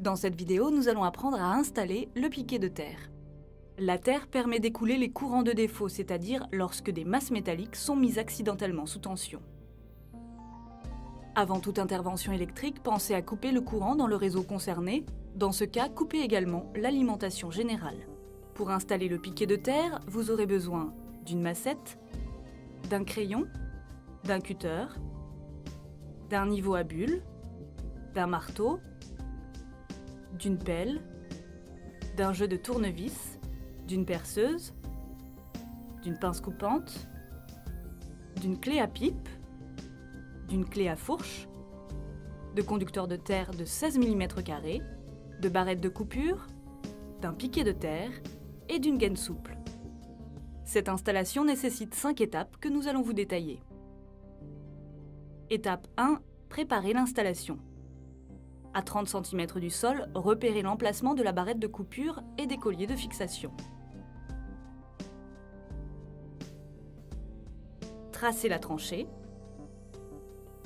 Dans cette vidéo, nous allons apprendre à installer le piquet de terre. La terre permet d'écouler les courants de défaut, c'est-à-dire lorsque des masses métalliques sont mises accidentellement sous tension. Avant toute intervention électrique, pensez à couper le courant dans le réseau concerné. Dans ce cas, coupez également l'alimentation générale. Pour installer le piquet de terre, vous aurez besoin d'une massette, d'un crayon, d'un cutter, d'un niveau à bulles, d'un marteau, d'une pelle, d'un jeu de tournevis, d'une perceuse, d'une pince coupante, d'une clé à pipe, d'une clé à fourche, de conducteurs de terre de 16 mm², de barrettes de coupure, d'un piquet de terre et d'une gaine souple. Cette installation nécessite 5 étapes que nous allons vous détailler. Étape 1. Préparez l'installation. À 30 cm du sol, repérez l'emplacement de la barrette de coupure et des colliers de fixation. Tracez la tranchée.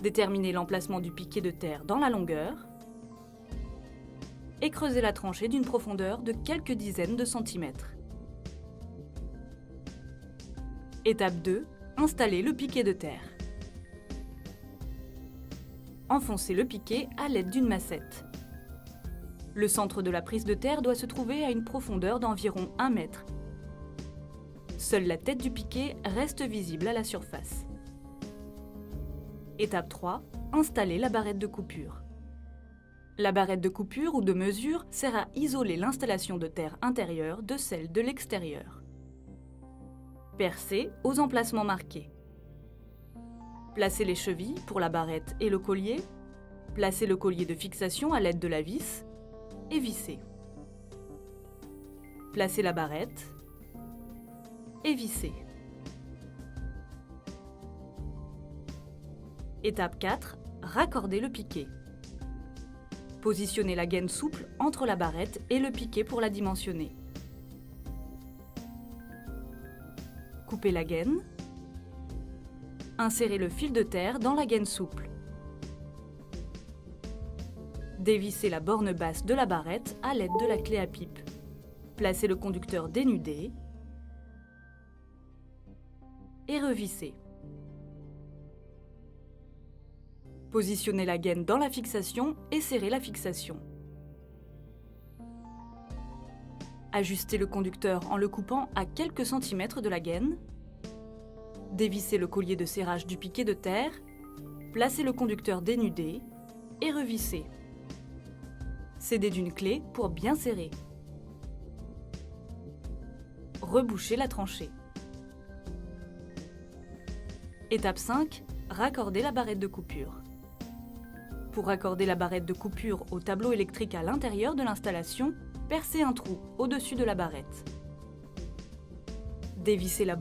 Déterminez l'emplacement du piquet de terre dans la longueur. Et creusez la tranchée d'une profondeur de quelques dizaines de centimètres. Étape 2. Installez le piquet de terre. Enfoncez le piquet à l'aide d'une massette. Le centre de la prise de terre doit se trouver à une profondeur d'environ 1 mètre. Seule la tête du piquet reste visible à la surface. Étape 3. Installez la barrette de coupure. La barrette de coupure ou de mesure sert à isoler l'installation de terre intérieure de celle de l'extérieur. Percez aux emplacements marqués. Placez les chevilles pour la barrette et le collier. Placez le collier de fixation à l'aide de la vis et vissez. Placez la barrette et vissez. Étape 4. Raccordez le piquet. Positionnez la gaine souple entre la barrette et le piquet pour la dimensionner. Coupez la gaine. Insérez le fil de terre dans la gaine souple. Dévissez la borne basse de la barrette à l'aide de la clé à pipe. Placez le conducteur dénudé et revissez. Positionnez la gaine dans la fixation et serrez la fixation. Ajustez le conducteur en le coupant à quelques centimètres de la gaine. Dévissez le collier de serrage du piquet de terre, placez le conducteur dénudé et revissez. Scellez d'une clé pour bien serrer. Rebouchez la tranchée. Étape 5. Raccordez la barrette de coupure. Pour raccorder la barrette de coupure au tableau électrique à l'intérieur de l'installation, percez un trou au-dessus de la barrette. Dévissez la